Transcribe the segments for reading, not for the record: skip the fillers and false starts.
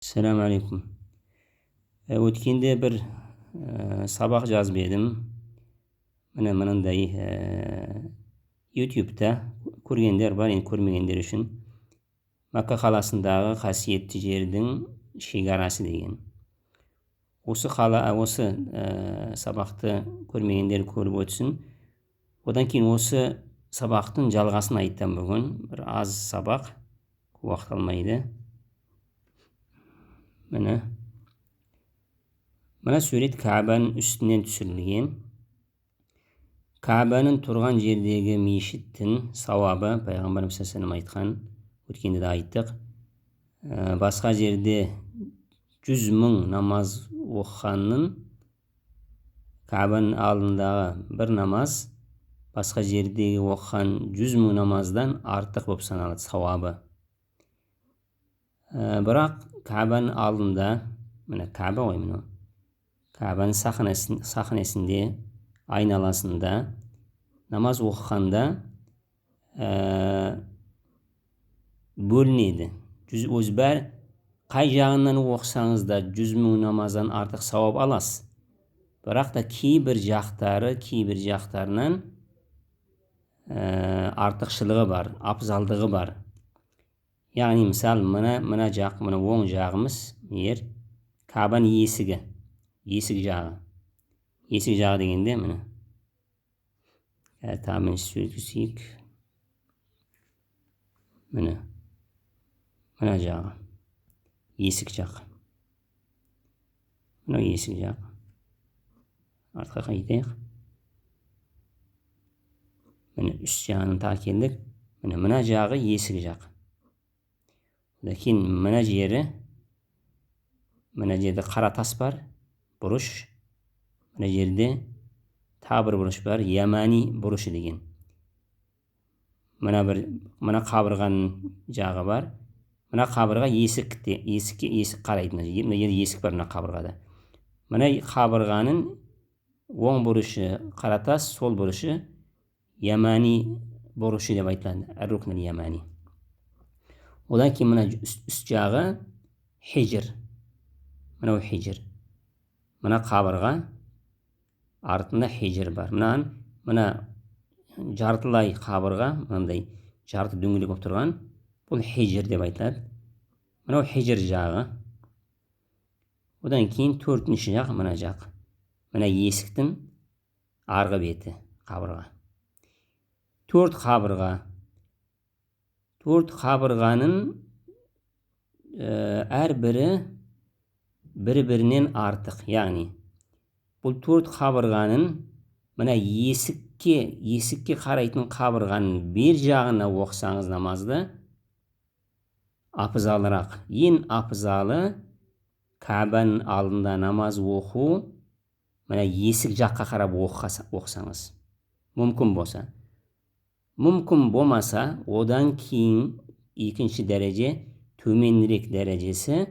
Assalamu alaikum. Өткенде бір сабақ жазып едім. Міне мынандай YouTube-та көргендер бар, енді көрмегендер үшін. Макка қаласындағы қасиетті жердің шекарасы деген. Осы сабақты көрмегендер көріп өтсін. Одан кейін осы сабақтың жалғасын айттым бүгін. Бір аз сабақ, уақыт алмайды. Мына сурет Каабаның үстінен түсірілген. Каабаның тұрған жердегі мешіттің сауабы, пайғамбарымыз саллаллаху алейхи айтқан, өткенде де айттық. Басқа жерде 100.000 намаз оқығанның, Каабаның алдындағы бір намаз басқа жердегі оқыған 100.000 намаздан артық болып саналады сауабы. Бірақ Каабаның алдында, міне Кааба ғой мынау. Каабаның сахнасында, айналасында намаз оқығанда бөлінеді. Өз бәр қай жағынан оқысаңыз да 100.000 намаздан артық сауап аласыз. Бірақ та кейбір жақтарынан артықшылығы бар, абзалдығы бар. Яғни мысал, мына жақ, мына оң жағымыз Каабаның есік жағы. Есік жағы дегенде міне. Тамын сөйлесейік. Міне жағы. Есік жақ. Мына есік жақ. Артқа қайтайық. Міне үст жағын келдік. Мына жағы есік жақ. Лекен мына жерде қара тас бар, бұрыш. Мына жерде табыр бұрыш бар, Ямани бұрышы деген. Мына қабырғаның жағы бар. Мына қабырға есікке қарайды. Мына жерде есік бар мына қабырғада. Мына қабырғаның оң бұрышы қара тас, сол бұрышы Ямани бұрышы деп айтылады. Әр-рукн Ямани. Одан кейін мына үст жағы хижр. Мынау хижр. Мына қабырға артында хижр бар. Мына жартылай қабырға, мынандай жарты дөңгелек болып тұрған, бұл хижр деп айтылады. Мынау хижр жағы. Одан кейін төртінші жақ мына жақ. Мына есіктің арғы беті қабырға. Төрт қабырғаның әрбірі бір-бірінен артық. Яғни, бұл төрт қабырғаның мына есікке қарайтын қабырғаның бер жағына оқысаңыз намазды, апызалырақ. Ең апызалы Каабаның алдында намаз оқу, мына есік жаққа қарап оқысаңыз. Мүмкін болса. Мүмкін болмаса, одан кейін екінші дәреже, төменірек дәрежесі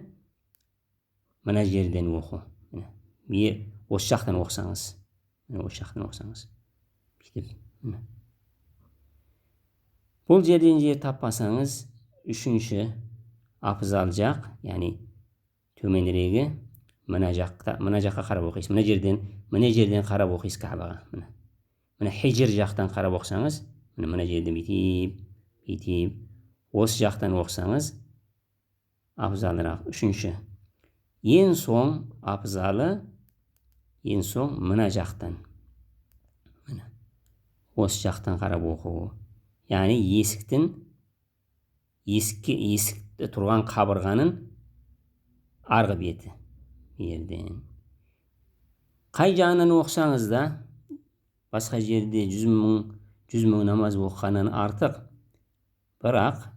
мына жерден оқу. Осы жақтан оқысаңыз. Бұл жерден жер таппасаңыз, үшінші апызал жақ, яғни төменірегі мына жаққа қарап оқисыз. Мына жерден қарап оқисыз Каабаға. Мына хижр жақтан қарап оқысаңыз, мына жерден бүйтіп, осы жақтан оқысаңыз абзалырақ. Үшінші. Ең соң абзалы, ең соң мына жақтан. Осы жақтан қарап оқу. Яғни есікте тұрған қабырғаның арғы беті. Қай жағынан оқысаңыз да, басқа жерде 100.000 намаз оқығаннан артық. Бірақ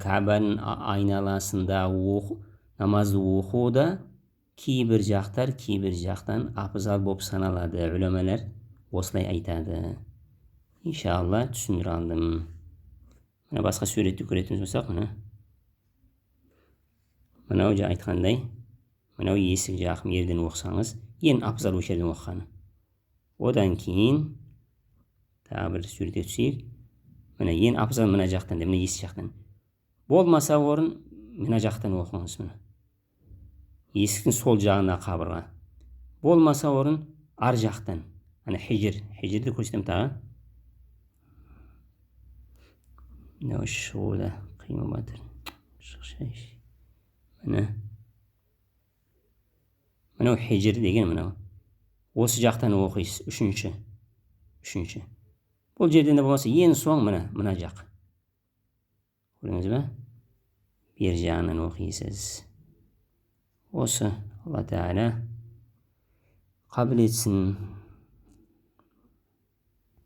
Каабаның айналасында намазды оқуда кейбір жақтан апызал болып саналады. Үлемелер осылай айтады. Иншалла түсіндіре алдым. Басқа суретті көретініз болсақ, мынау айтқандай, мынау есік жақ мерден оқысаңыз, ең апызал өшерден оқығаны. Одан кейін тағы бір суретке түсейік. Мына ең апызал мына жақтан, мына есік жақтан. Болмаса орын mына жақтан оқыңыз мына. Есіктің сол жағына қабырға. Болмаса орын ар жақтан. Ана хижрді көрсетемін тағы. Мынау шығуда қимыл батыр. Мынау хижр деген мынау. Осы жақтан оқисыз. Үшінші. Бұл жерден де болмаса ең соң мына жақ. Көрдіңіз бе? Бер жағынан оқисыз. Осы Алла Тағала қабыл етсін.